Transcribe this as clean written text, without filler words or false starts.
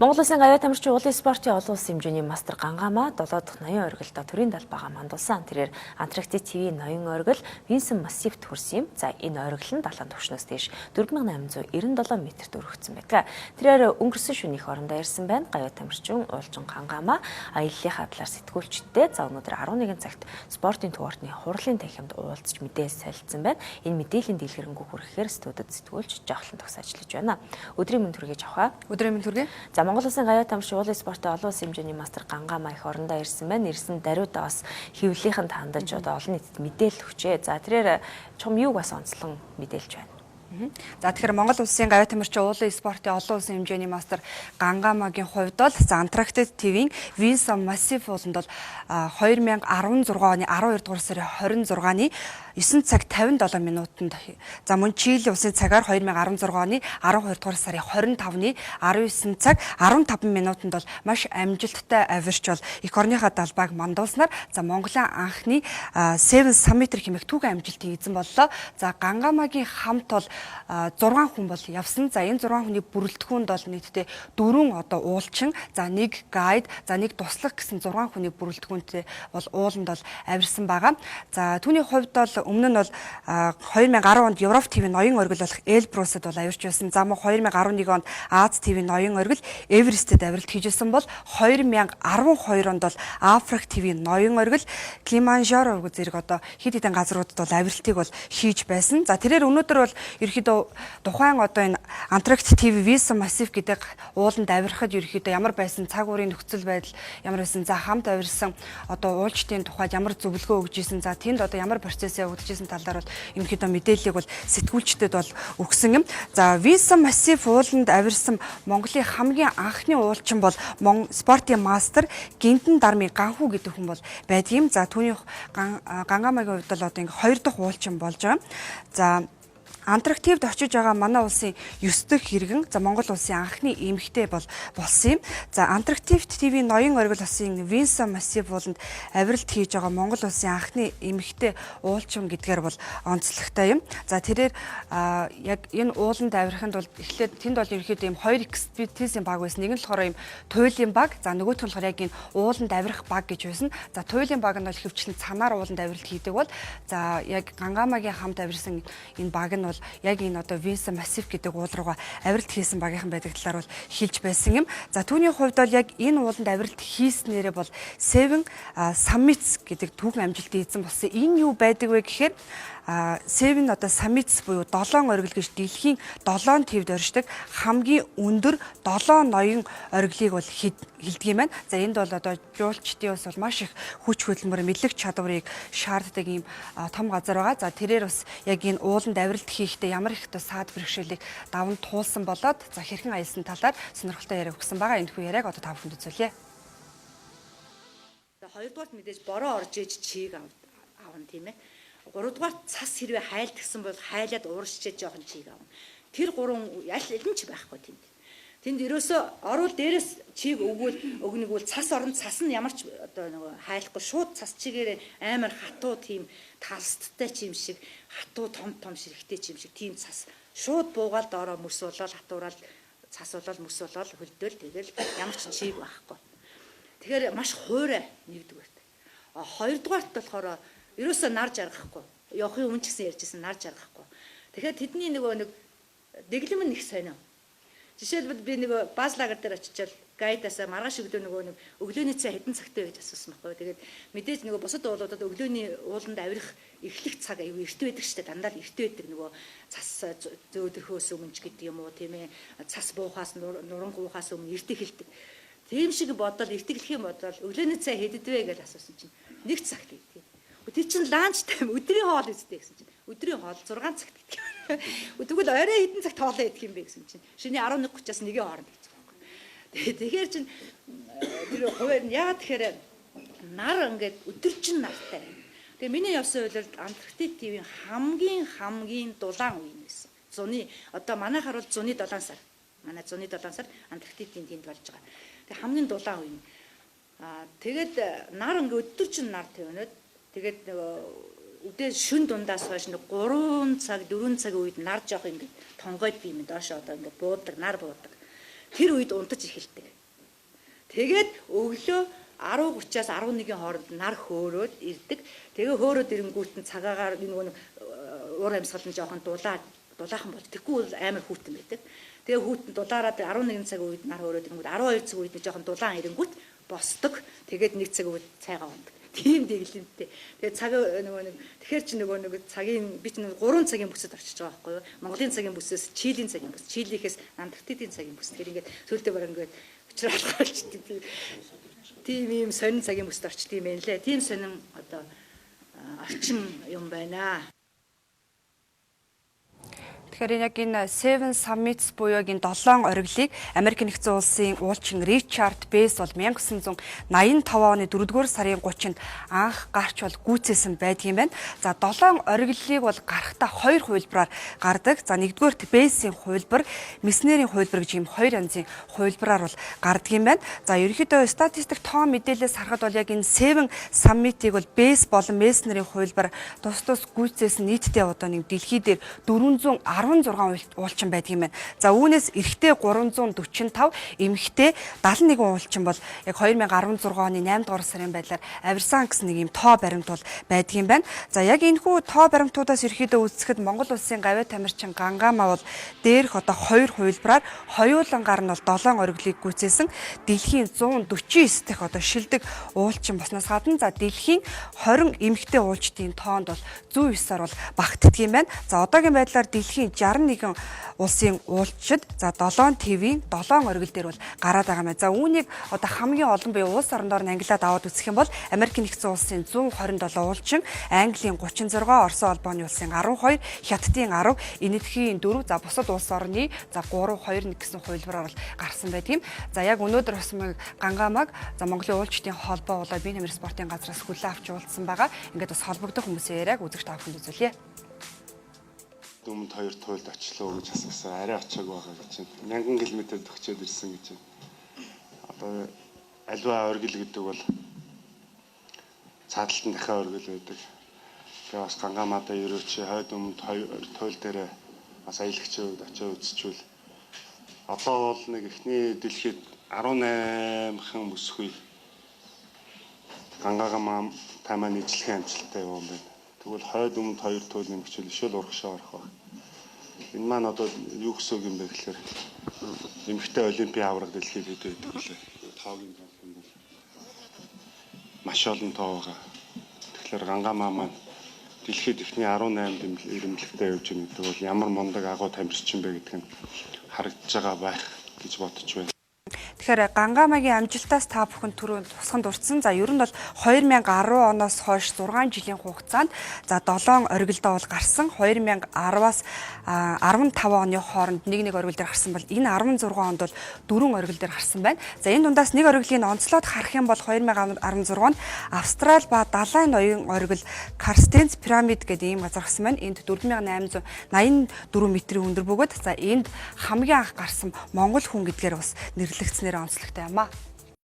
Монгол Улсын гавьяа тамирчин уулын спортын олон улсын хэмжээний мастер Гангаамаа 7 дахь ноён оргилдоо төрийн далбаагаа мандуулсан. Тэрээр Антарктик ТV ноён оргил Винсон Массивт хүрсэн юм. За энэ оргил нь далайн түвшнөөс дээш 4897 метрт өргөгдсөн байдаг. Тэрээр өнгөрсөн шөнийн хоорондоо ирсэн байна. Гавьяа тамирчин уулчин Гангаамаа аяллахаа талаар сэтгүүлчдтэй за өнөөдөр 11 цагт спортын тугаартны хурлын танхимд уулзч мэдээлэл солилцсон байна. Энэ мэдээллийн дэлгэрэнгүй хүрэхээр студид сэтгүүлч Жохлон тогс ажиллаж байна. Өдрийн мэнд хүргэж авах. Өдрийн мэнд хүргэе. За Монгол Улсын гавьяа тамирчин уулын спортын олон улсын хэмжээний мастер Гангаамаа их орондоо ирсэн байна. Ирсэн даруйдаа бас хэвлэлийнхэн хандаж одоо олон нийтэд мэдээлэл өгчээ. За тэрээр чум юуг бас онцлон мэдээлж байна. За тэгэхээр Монгол Улсын гавьяа тамирчин уулын спортын олон улсын хэмжээний мастер Гангаамаагийн хувьд бол Антарктик ТV-ийн Винсон Массив ууланд бол 2016 оны 12 дугаар сарын 26-ны 9 цаг 57 минутанд за мөн Чили улсын цагаар 2016 оны 12 дугаар сарын 25-ны 19 цаг 15 минутанд бол маш амжилттай авирч бол эх орныхаа далбааг мандуулснаар за Монголын анхны Seven Summit хэмээх түүхэн амжилтыг эзэн боллоо. За Гангаамаагийн хамт бол 6 хүн бол явсан. За энэ 6 хүний бүрэлдэхүүнд бол нийтдээ 4 одоо уулчин, за 1 гайд, за 1 туслах гэсэн 6 хүний бүрэлдэхүүнтэй бол ууланд бол авирсан байгаа. За түүний хувьд бол өмнө нь бол 2010 онд Европ ТV ноён оргил болох Эльбрусад бол авирч байсан. За мөн 2011 онд Аз ТV ноён оргил Эверестэд авиралт хийжсэн бол 2012 онд бол Африк ТV ноён оргил Килиманжаро зэрэг одоо хэд хэдэн газруудад бол авиралтыг бол хийж байсан. За тэрээр өнөөдөр бол ерөөхдөө тухайн одоо энэ Антарктик ТV Винсон Массив гэдэг ууланд авирахад ерөөхдөө ямар байсан цаг уурын нөхцөл байдал ямар байсан, за хамт авирсан одоо уулчдын тухайд ямар зөвлөгөө өгж исэн, за тэнд одоо ямар процесс явагдажсэн талаар бол ерөөхдөө мэдээллийг бол сэтгүүлчдэд бол өгсөн юм. За Винсон Массив ууланд авирсан Монголын хамгийн анхны уулчин бол спортын мастер Гинтэн Дармын Ганхүү гэдэг хүн бол байдаг юм. За түүний Гангаамаагийн хувьд бол одоо ингээ 2 дахь уулчин болж байгаа. За Антарктикт очиж байгаа манай улсын 9 дахь иргэн за Монгол улсын анхны эмэгтэй болсон юм. За Антарктик ТV ноён оргил улсын Винсон Массив ууланд авиралт хийж байгаа Монгол улсын анхны эмэгтэй уулчин гэдгээр бол онцлогтой юм. За тэрээр яг энэ ууланд авираханд бол эхлээд тэнд бол ерөөхдөө ийм 2 экспедицийн баг байсан. Нэг нь болохоор ийм туйлын баг, за нөгөөх нь болохоор яг энэ ууланд авирах баг гэж байсан. За туйлын баг нь бол хөвчлэн цанаар ууланд авиралт хийдэг бол за яг Гангаамаагийн хамт авирсан энэ баг нь яг энэ одоо Винсон Массив гэдэг уул руугаа авиралт хийсэн багийнхан байдаг талаар бол хэлж байсан юм. За түүний хувьд бол яг энэ ууланд авиралт хийснээрээ бол Seven Summits гэдэг түүхэн амжилтыг эзэн болсон. Энэ юу байдаг вэ гэхээр Seven одоо Summits буюу 7 оргил гэж дэлхийн 7 твд оршдог хамгийн өндөр 7 ноён оргилыг бол хэлдэг юм байна. За энд бол одоо жуулчдын бас бол маш их хүч хөдөлмөр мэдлэг чадварыг шаарддаг ийм том газар байгаа. За тэрээр бас яг энэ ууланд авиралт хийхдээ ямар их саад бэрхшээлийг даван туулсан болоод за хэрхэн аялсан талаар сонирхолтой яриа өгсөн байгаа. Энэ хүү яриаг одоо та бүхэнд үзүүлье. Хоёрдугаарт мэдээж бороо орж иж чийг авна тийм ээ. Гуравдугаарт цас хэрвээ хайлтгсан бол хайлаад ууршчээ жоохон чийг авна. Тэр гурван аль нь ч байхгүй тэнд. Тэнд ерөөсөө орвол дээрээс чийг өгнөг бол цас орон цас нь ямар ч одоо нөгөө хайлахгүй шууд цас чигээр амар хатуу тийм талсттай чим шиг хатуу том ширхтэй чим шиг тийм цас шууд буугаал доороо мөс болол хатуурал цас болол мөс болол хөлдөөл тэгэл ямар ч чийг байхгүй. Тэгэхээр маш хуурай нэгдэг байдаг. Хоёрдугаарт болохоор ерөөсөө нар жаргахгүй. Явахын өмнө ч гэсэн ярьжсэн нар жаргахгүй. Тэгэхээр тэдний нэг дэглэм нь их сонио. Жишээлбэл би нэг баз лагер дээр очичаал гайдасаа маргааш өглөө нэг өглөөний цай хэдэн цагтай вэ гэж асуусан байхгүй. Тэгээд мэдээж нөгөө бусад уулуудад өглөөний ууланд авирах эхлэх цаг аюу эрт байдаг шүү дээ. Дандаа эрт байдаг нөгөө цас зөөдөрхөөс өмнө ч гэдэг юм уу тийм ээ. Цас буухаас нурангуухаас өмнө эрт эхэлдэг. Тийм шиг бодол эрт эхлэх юм бодол өглөөний цай хэдэдвэ гэж асуусан чинь 1 цагт гэдэг. Тэр чинь ланч тайм өдрийн хоол үстэй гэсэн чинь өдрийн хоол 6 цагт гэдэг. Тэгвэл орой хэдэн цагт хоолоо идэх юм бэ гэсэн чинь шөнийн 11:30-аас 1-ийн хооронд гэж байгаа юм. Тэгэхээр чинь тэр хуваар яагаад тэгэхээр нар ингээд өдөржин нартай. Тэгээ миний явсан үйлрэлд Антарктик ТV-ийн хамгийн дулаан үе байсан. Зуны одоо манайхаар бол зуны 7 сар. Манай зуны 7 сар Антарктикийн тэнд болж байгаа. Тэгээ хамгийн дулаан үе. Тэгээд нар ингээд өдөржин нар тавинаад тэгээд өдөө шүн дундаас хойш 3 цаг 4 цаг үед нар жоох ингээд тонгойд би юм доош одоо ингээд буудаг нар буудаг. тэр үед унтаж эхэлдэг. Тэгээд өглөө 10:30-аас 11-ийн хооронд нар хөөрөөд ирдэг. Тэгээ хөөрөөд ирэнгүүт нь цагаагаар нөгөө уур амьсгал нь жоохон дулаахан бол тэггүй бол амар хүүтэн байдаг. Тэгээ хүүтэн дулаараад 11 цаг үед нар хөөрөөд ирэнгүүт 12 цаг үед нь жоохон дулаан ирэнгүүт босдог. Тэгээд 1 цаг үед цайгаа ундаг. Тийм дэглэмтэй. Тэгээ цаг тэгэхээр чи нөгөө цагийн би ч 3 цагийн бүсэд орчиж байгаа байхгүй юу? Монголын цагийн бүсээс Чилийн цагийн бүс, Чилийнхээс Антарктидын цагийн бүс. Тэгэхээр ингээд сүүлдээ бараг ингээд учруулчихдаг. Тийм ийм сонин цагийн бүсд орчдөг юм байна лээ. Тийм сонин одоо орчин юм байна. Тэгэхээр яг энэ Seven Summits буюу энэ 7 ориглыг Америк нэгдсэн улсын уулчин Ричард Бэйс бол 1985 оны 4-р сарын 30-нд анх гарч бол гүйцээсэн байдаг юм байна. За 7 ориглыг бол гарахдаа 2 хувилбараар гардаг. За 1-р Бэйсийн хувилбар, Месснерийн хувилбар гэж ийм 2 янзын хувилбараар бол гардаг юм байна. За ерөнхийдөө статистик тоо мэдээлэлээс харахад бол яг энэ Seven Summit-ыг бол Бэйс болон Месснерийн хувилбар тус гүйцээсэн нийтдээ одоо нэг дэлхий дээр 416 уулчин байдаг юм байна. За үүнээс эрэгтэй 345, эмэгтэй 71 уулчин бол яг 2016 оны 8 дугаар сарын байдлаар авирсан гэсэн нэг юм тоо баримт бол байдаг юм байна. За яг энэхүү тоо баримтуудаас ерөөхдөө үзэхэд Монгол улсын гавьяа тамирчин Гангама бол дээрх одоо 2 хувилбараар хоёулангаар нь бол 7 ориглыг гүйцээсэн дэлхийн 149 дахь одоо шилдэг уулчин боснаас гадна за дэлхийн 20 эмэгтэй уулчдын тоонд бол 109-аар бол багтдаг юм байна. За одоогийн байдлаар дэлхийн 61 улсын уулчид за 7 ТV-ийн 7 оргил дээр бол гараад байгаа юм. За үүнийг одоо хамгийн олон буюу улс орноор нь ангилаад аваад үзэх юм бол Америк нэгдсэн улсын 127 уулчин, Английн 36, Оросын холбооны улсын 12, Хятадын 10, Энэтхэгийн 4, за бусад улс орны за 3, 2 гэсэн хувилбараар бол гарсан байдаг юм. За яг өнөөдөр бас Гангамаг за Монголын уулчдын холбоо болоод биеийн тамирын спортын газраас хүлээн авч уулзсан байгаа. Ингээд бас холбогдох хүмүүсийн яриаг үзэгч та бүхэнд үзүүлье. Өмнөд 2 туйлд очлоо гэж асуусан. Арай очиаг байгаа гэж байна. 1000 км төгчөөд ирсэн гэж байна. Одоо альва оргил гэдэг бол цаадалтан дахиад оргил байдаг. Тэгээ бас Гангамадаа ерөөч хойд өмнөд 2 туйл дээр бас аялагчид очиж үзчихвэл одоо бол нэг эхний дэлхийд 18хан бүсгүй Гангама тамаа нийтлэхэн амжилттай юм байна. Тэгвэл хойд өмнөд 2 туйл нэмэгчүүл ишэл урагшаа орох баг. Энэ маань одоо юу гэсэн үг юм бэ гэхээр эмэгтэй олимпийн авраг дэлхийд хэд байдаг вэ? Тоогийн тоо юм бол маш олон тоо байгаа. Тэгэхээр Гангама маань дэлхийд эхний 18 ирэмблэгтэй явж байгаа гэдэг бол ямар мундаг агуу тамирчин бэ гэдг нь харагдаж байгаа байх гэж бодож байна. Тэгэхээр Гангамагийн амжилтаас та бүхэн түрүүнд тусганд дурдсан. За ер нь бол 2010 оноос хойш 6 жилийн хугацаанд за 7 оргилдоо бол гарсан. 2010-аас 15 оны хооронд нэг оргил дээр гарсан бол энэ 16 онд бол 4 оргил дээр гарсан байна. За энэ дундаас нэг оргилын онцлоод харах юм бол 2016 онд Австрали ба Далайн ноён оргил Карстенц пирамид гэдэг ийм газар гарсан байна. Энд 4884 метрийн өндөр бөгөөд за энд хамгийн анх гарсан монгол хүн гэдгээр бас нэрлэгдснээр онцлогтой юм аа.